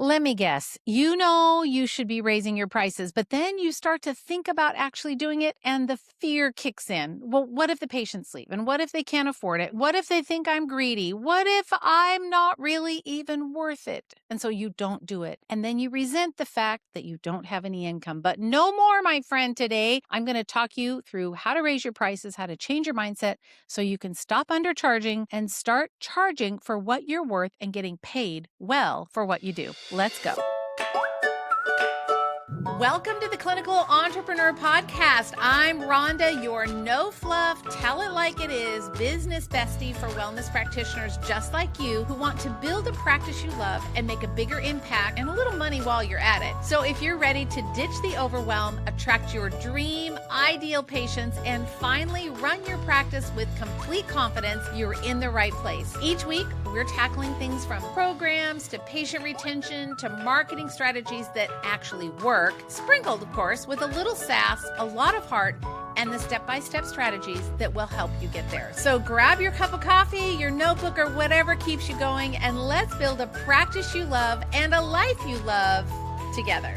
Let me guess. You know you should be raising your prices, but then you start to think about actually doing it and the fear kicks in. Well, what if the patients leave? And what if they can't afford it? What if they think I'm greedy? What if I'm not really even worth it? And so you don't do it. And then you resent the fact that you don't have any income. But no more, my friend, today. I'm going to talk you through how to raise your prices, how to change your mindset so you can stop undercharging and start charging for what you're worth and getting paid well for what you do. Let's go. Welcome to the Clinical Entrepreneur Podcast. I'm Rhonda, your no-fluff, tell it like it is business bestie for wellness practitioners just like you who want to build a practice you love and make a bigger impact and a little money while you're at it. So if you're ready to ditch the overwhelm, attract your dream, ideal patients, and finally run your practice with complete confidence, you're in the right place. Each week, we're tackling things from programs to patient retention to marketing strategies that actually work, sprinkled, of course, with a little sass, a lot of heart, and the step-by-step strategies that will help you get there. So grab your cup of coffee, your notebook, or whatever keeps you going, and let's build a practice you love and a life you love together.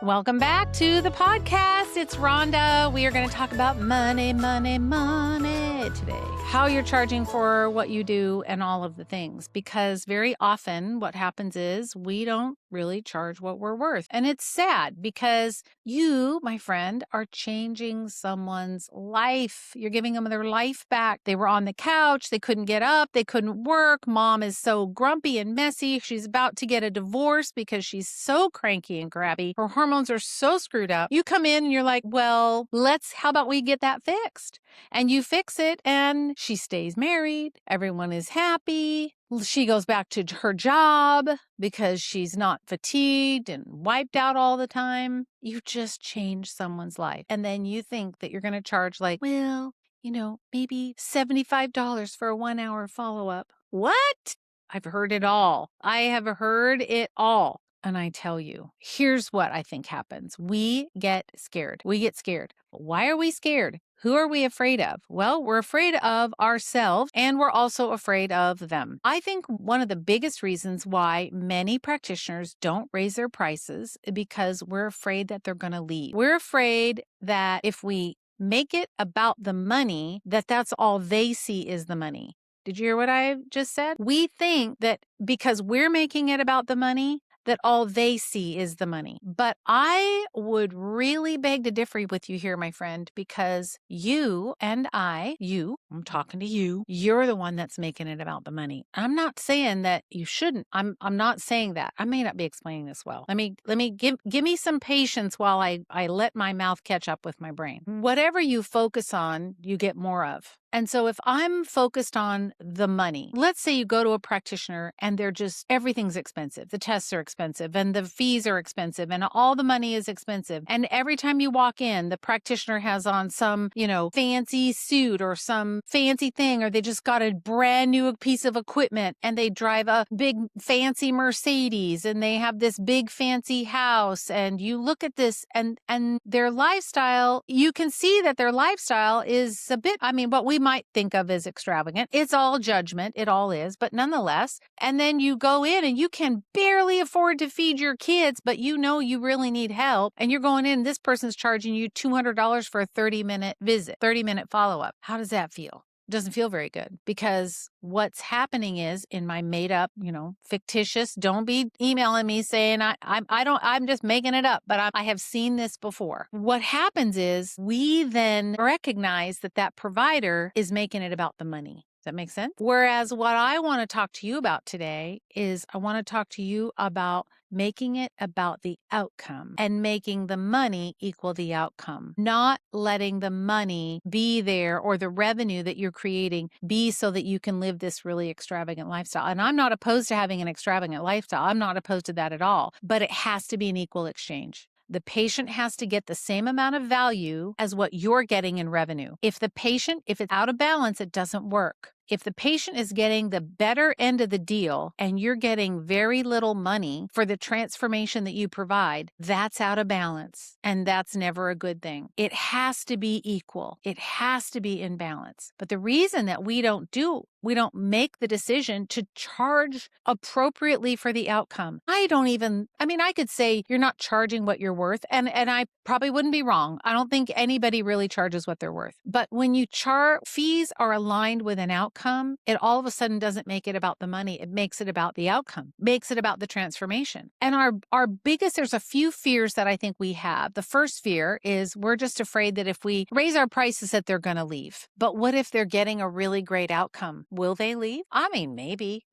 Welcome back to the podcast. It's Rhonda. We are going to talk about money today. How you're charging for what you do and all of the things. Because very often what happens is we don't really charge what we're worth. And it's sad because you, my friend, are changing someone's life. You're giving them their life back. They were on the couch. They couldn't get up. They couldn't work. Mom is so grumpy and messy. She's about to get a divorce because she's so cranky and crabby. Her hormones are so screwed up. You come in and you're like, well, how about we get that fixed? And you fix it and she stays married. Everyone is happy. She goes back to her job because she's not fatigued and wiped out all the time. You just changed someone's life. And then you think that you're going to charge maybe $75 for a 1-hour follow-up. What? I've heard it all. I have heard it all. And I tell you, here's what I think happens. We get scared. Why are we scared? Who are we afraid of? Well, we're afraid of ourselves and we're also afraid of them. I think one of the biggest reasons why many practitioners don't raise their prices is because we're afraid that they're going to leave. We're afraid that if we make it about the money, that's all they see is the money. Did you hear what I just said? We think that because we're making it about the money, that all they see is the money. But I would really beg to differ with you here, my friend, because I'm talking to you, you're the one that's making it about the money. I'm not saying that you shouldn't. I'm not saying that. I may not be explaining this well. Let me give me some patience while I let my mouth catch up with my brain. Whatever you focus on, you get more of. And so if I'm focused on the money, let's say you go to a practitioner and everything's expensive. The tests are expensive and the fees are expensive and all the money is expensive. And every time you walk in, the practitioner has on some, fancy suit or some fancy thing, or they just got a brand new piece of equipment and they drive a big fancy Mercedes and they have this big fancy house. And you look at this and their lifestyle, you can see that their lifestyle is a bit, what we might think of as extravagant. It's all judgment. It all is, but nonetheless. And then you go in and you can barely afford to feed your kids, but you really need help. And you're going in, this person's charging you $200 for a 30-minute visit, 30-minute follow-up. How does that feel? It doesn't feel very good because what's happening is in my made up, fictitious, don't be emailing me saying I'm just making it up, but I have seen this before. What happens is we then recognize that provider is making it about the money. Does that make sense? Whereas what I want to talk to you about today is I want to talk to you about making it about the outcome and making the money equal the outcome, not letting the money be there or the revenue that you're creating be so that you can live this really extravagant lifestyle. And I'm not opposed to having an extravagant lifestyle. I'm not opposed to that at all, but it has to be an equal exchange. The patient has to get the same amount of value as what you're getting in revenue. If it's out of balance, it doesn't work. If the patient is getting the better end of the deal and you're getting very little money for the transformation that you provide, that's out of balance. And that's never a good thing. It has to be equal. It has to be in balance. But the reason that we don't do make the decision to charge appropriately for the outcome. I could say you're not charging what you're worth, and I probably wouldn't be wrong. I don't think anybody really charges what they're worth. But when you fees are aligned with an outcome, it all of a sudden doesn't make it about the money. It makes it about the outcome, makes it about the transformation. And our biggest, there's a few fears that I think we have. The first fear is we're just afraid that if we raise our prices that they're going to leave. But what if they're getting a really great outcome? Will they leave? I mean, maybe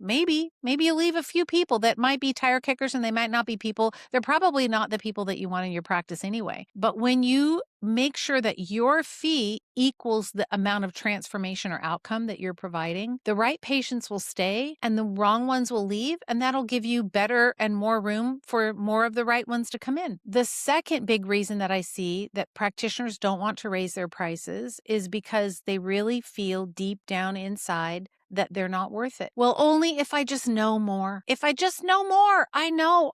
you leave a few people that might be tire kickers, and they might not be people. They're probably not the people that you want in your practice anyway. But when you make sure that your fee equals the amount of transformation or outcome that you're providing, the right patients will stay and the wrong ones will leave, and that'll give you better and more room for more of the right ones to come in. The second big reason that I see that practitioners don't want to raise their prices is because they really feel deep down inside that they're not worth it. Well, only if I just know more. If I just know more, I know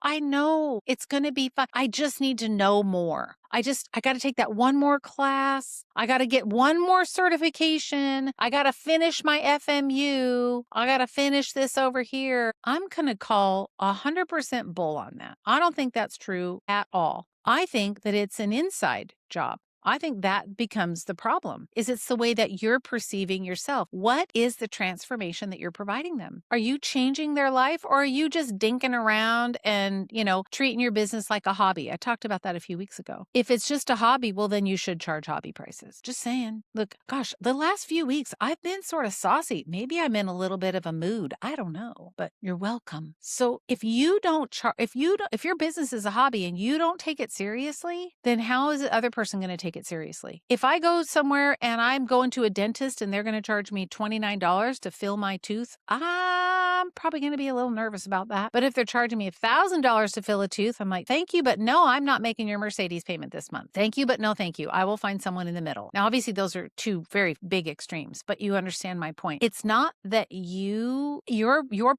it's going to be fun. I just need to know more. I got to take that one more class. I got to get one more certification. I got to finish my FMU. I got to finish this over here. I'm going to call 100% bull on that. I don't think that's true at all. I think that it's an inside job. I think that becomes the problem, is it's the way that you're perceiving yourself. What is the transformation that you're providing them? Are you changing their life, or are you just dinking around and, treating your business like a hobby? I talked about that a few weeks ago. If it's just a hobby, well, then you should charge hobby prices. Just saying. Look, gosh, the last few weeks, I've been sort of saucy. Maybe I'm in a little bit of a mood. I don't know, but you're welcome. So if you don't if your business is a hobby and you don't take it seriously, then how is the other person going to take it seriously? If I go somewhere and I'm going to a dentist and they're going to charge me $29 to fill my tooth, I'm probably going to be a little nervous about that. But if they're charging me $1,000 to fill a tooth, I'm like, thank you, but no, I'm not making your Mercedes payment this month. Thank you, but no, thank you. I will find someone in the middle. Now, obviously, those are two very big extremes, but you understand my point. It's not that your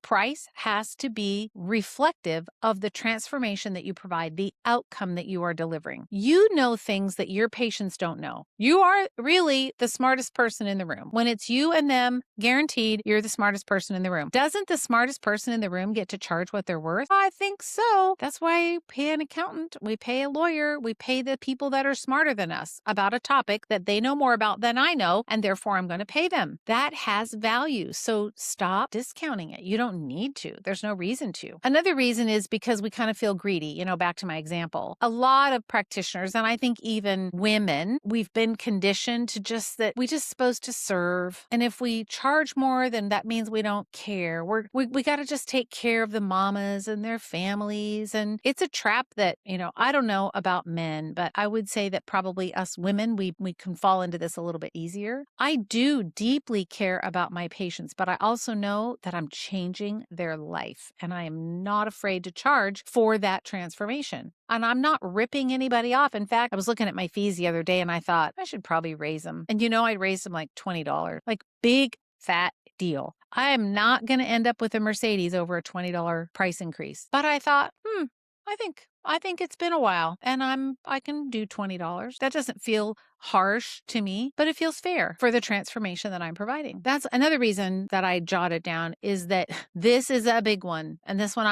price has to be reflective of the transformation that you provide, the outcome that you are delivering. You know things that your patients don't know. You are really the smartest person in the room. When it's you and them, guaranteed you're the smartest person in the room. Doesn't the smartest person in the room get to charge what they're worth? I think so. That's why we pay an accountant, we pay a lawyer, we pay the people that are smarter than us about a topic that they know more about than I know, and therefore I'm going to pay them. That has value. So stop discounting it. You don't need to. There's no reason to. Another reason is because we kind of feel greedy. Back to my example. A lot of practitioners, and I think even women, we've been conditioned to that we're just supposed to serve. And if we charge more, then that means we don't care. We got to just take care of the mamas and their families. And it's a trap that, I don't know about men, but I would say that probably us women, we can fall into this a little bit easier. I do deeply care about my patients, but I also know that I'm changing their life, and I am not afraid to charge for that transformation. And I'm not ripping anybody off. In fact, I was looking at my fees the other day and I thought I should probably raise them. And I raised them like $20, like big fat deal. I am not going to end up with a Mercedes over a $20 price increase. But I thought, I think it's been a while and I can do $20. That doesn't feel harsh to me, but it feels fair for the transformation that I'm providing. That's another reason that I jotted down, is that this is a big one. And this one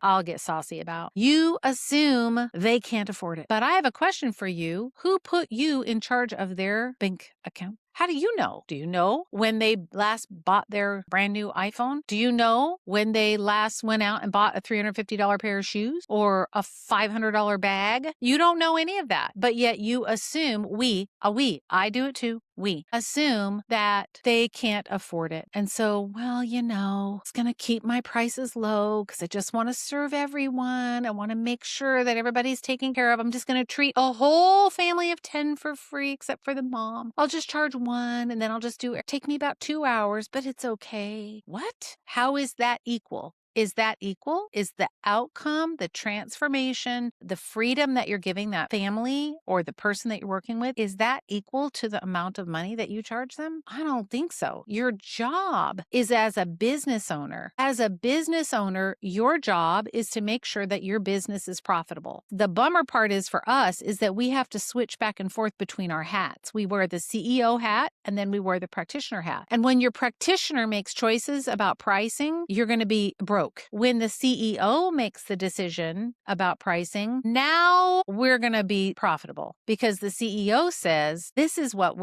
I'll get saucy about. You assume they can't afford it. But I have a question for you. Who put you in charge of their bank account? How do you know? Do you know when they last bought their brand new iPhone? Do you know when they last went out and bought a $350 pair of shoes or a $500 bag? You don't know any of that, but yet you assume I do it too. We assume that they can't afford it. And so, it's going to keep my prices low because I just want to serve everyone. I want to make sure that everybody's taken care of. I'm just going to treat a whole family of 10 for free, except for the mom. I'll just charge one and then I'll just take me about 2 hours, but it's okay. What? How is that equal? Is that equal? Is the outcome, the transformation, the freedom that you're giving that family or the person that you're working with, is that equal to the amount of money that you charge them? I don't think so. Your job is as a business owner. As a business owner, your job is to make sure that your business is profitable. The bummer part is for us is that we have to switch back and forth between our hats. We wear the CEO hat and then we wear the practitioner hat. And when your practitioner makes choices about pricing, you're going to be broke. When the CEO makes the decision about pricing, now we're going to be profitable because the CEO says, this is what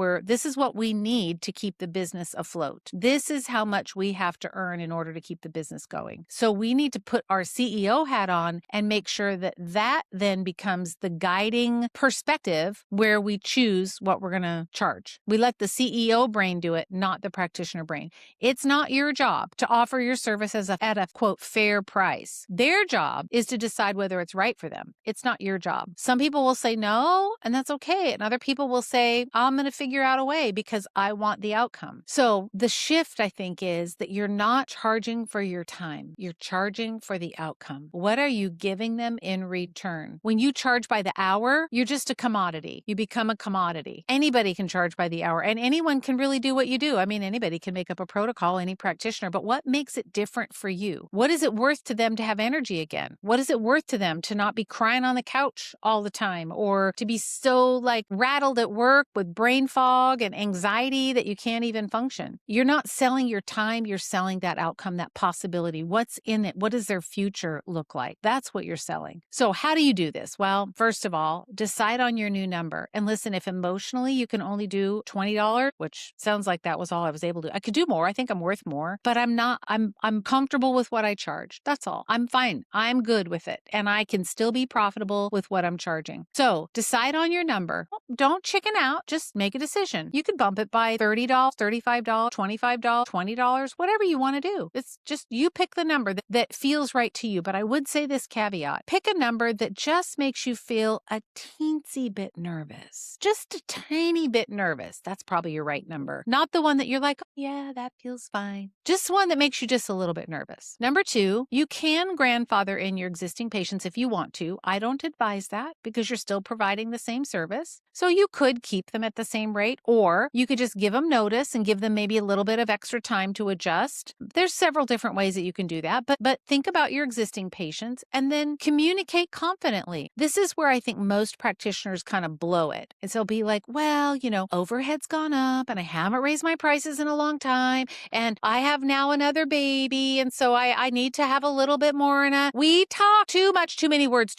we need to keep the business afloat. This is how much we have to earn in order to keep the business going. So we need to put our CEO hat on and make sure that that then becomes the guiding perspective where we choose what we're going to charge. We let the CEO brain do it, not the practitioner brain. It's not your job to offer your service at a quote fair price. Their job is to decide whether it's right for them. It's not your job. Some people will say no, and that's okay. And other people will say, I'm going to figure out a way because I want the outcome. So the shift, I think, is that you're not charging for your time. You're charging for the outcome. What are you giving them in return? When you charge by the hour, you're just a commodity. You become a commodity. Anybody can charge by the hour, and anyone can really do what you do. I mean, anybody can make up a protocol, any practitioner, but what makes it different for you? What is it worth to them to have energy again? What is it worth to them to not be crying on the couch all the time or to be so rattled at work with brain fog and anxiety that you can't even function? You're not selling your time. You're selling that outcome, that possibility. What's in it? What does their future look like? That's what you're selling. So how do you do this? Well, first of all, decide on your new number. And listen, if emotionally you can only do $20, which sounds like that was all I was able to do. I could do more. I think I'm worth more, but I'm comfortable with what I charge. That's all. I'm fine. I'm good with it. And I can still be profitable with what I'm charging. So decide on your number. Don't chicken out. Just make a decision. You could bump it by $30, $35, $25, $20, whatever you want to do. It's just you pick the number that feels right to you. But I would say this caveat. Pick a number that just makes you feel a teensy bit nervous. Just a tiny bit nervous. That's probably your right number. Not the one that you're like, oh, yeah, that feels fine. Just one that makes you just a little bit nervous. Number two, you can grandfather in your existing patients if you want to. I don't advise that because you're still providing the same service. So you could keep them at the same rate, or you could just give them notice and give them maybe a little bit of extra time to adjust. There's several different ways that you can do that, but think about your existing patients and then communicate confidently. This is where I think most practitioners kind of blow it. And so be like, well, overhead's gone up and I haven't raised my prices in a long time and I have now another baby. And so I need to have a little bit more. We talk too much, too many words.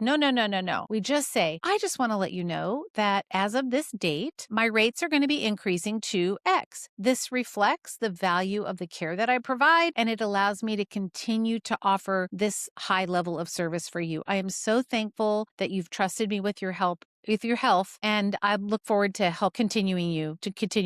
No. We just say, I just want to let you know that as of this date, my rates are going to be increasing to X. This reflects the value of the care that I provide, and it allows me to continue to offer this high level of service for you. I am so thankful that you've trusted me with your help. With your health, and I look forward to continue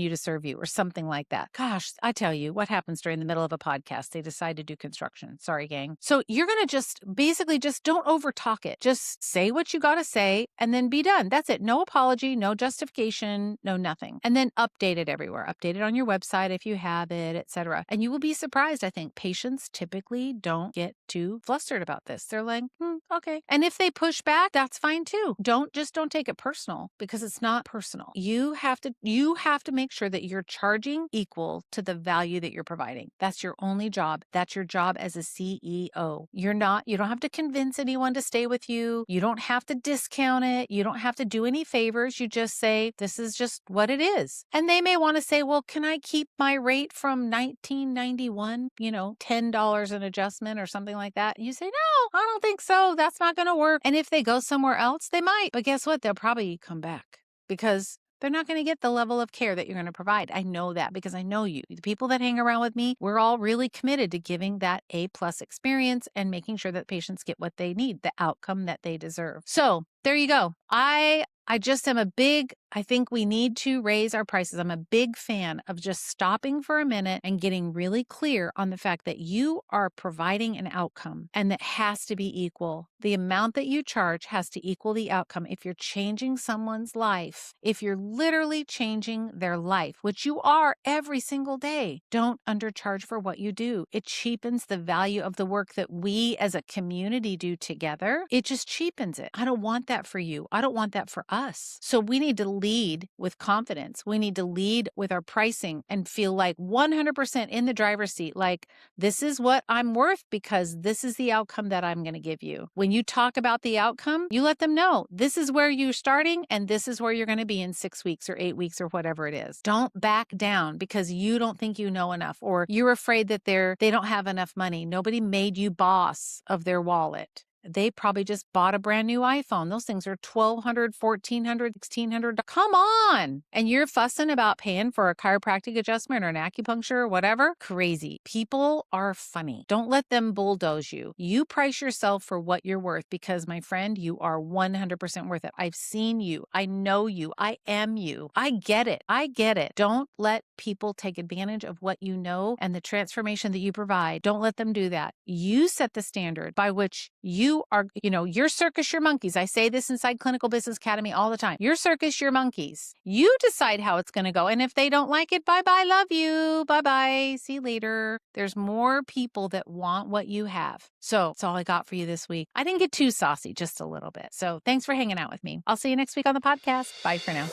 to serve you or something like that. Gosh, I tell you what happens during the middle of a podcast. They decide to do construction. Sorry, gang. So you're going to just don't overtalk it. Just say what you got to say and then be done. That's it. No apology, no justification, no nothing. And then update it everywhere. Update it on your website if you have it, etc. And you will be surprised. I think patients typically don't get too flustered about this. They're like, okay. And if they push back, that's fine too. Don't take it personal because it's not personal. You have to make sure that you're charging equal to the value that you're providing. That's your only job. That's your job as a CEO. You don't have to convince anyone to stay with you. You don't have to discount it. You don't have to do any favors. You just say, this is just what it is. And they may want to say, well, can I keep my rate from 1991, $10 an adjustment or something like that? You say, no, I don't think so. That's not going to work. And if they go somewhere else, they might. But guess what? They'll probably come back because they're not going to get the level of care that you're going to provide. I know that because I know you. The people that hang around with me, we're all really committed to giving that A+ experience and making sure that patients get what they need, the outcome that they deserve. So there you go. I just am a big I think we need to raise our prices. I'm a big fan of just stopping for a minute and getting really clear on the fact that you are providing an outcome and that has to be equal. The amount that you charge has to equal the outcome. If you're changing someone's life, if you're literally changing their life, which you are every single day, don't undercharge for what you do. It cheapens the value of the work that we as a community do together. It just cheapens it. I don't want that for you. I don't want that for us. So we need to lead with confidence. We need to lead with our pricing and feel like 100% in the driver's seat, like this is what I'm worth because this is the outcome that I'm going to give you. When you talk about the outcome, you let them know this is where you're starting and this is where you're going to be in 6 weeks or 8 weeks or whatever it is. Don't back down because you don't think you know enough or you're afraid that they don't have enough money. Nobody made you boss of their wallet. They probably just bought a brand new iPhone. Those things are $1,200, $1,400, $1,600. Come on. And you're fussing about paying for a chiropractic adjustment or an acupuncture or whatever? Crazy. People are funny. Don't let them bulldoze you. You price yourself for what you're worth because, my friend, you are 100% worth it. I've seen you. I know you. I am you. I get it. I get it. Don't let people take advantage of what you know and the transformation that you provide. Don't let them do that. You set the standard by which you are, your circus, your monkeys. I say this inside Clinical Business Academy all the time. Your circus, your monkeys. You decide how it's going to go. And if they don't like it, bye-bye, love you. Bye-bye. See you later. There's more people that want what you have. So that's all I got for you this week. I didn't get too saucy, just a little bit. So thanks for hanging out with me. I'll see you next week on the podcast. Bye for now.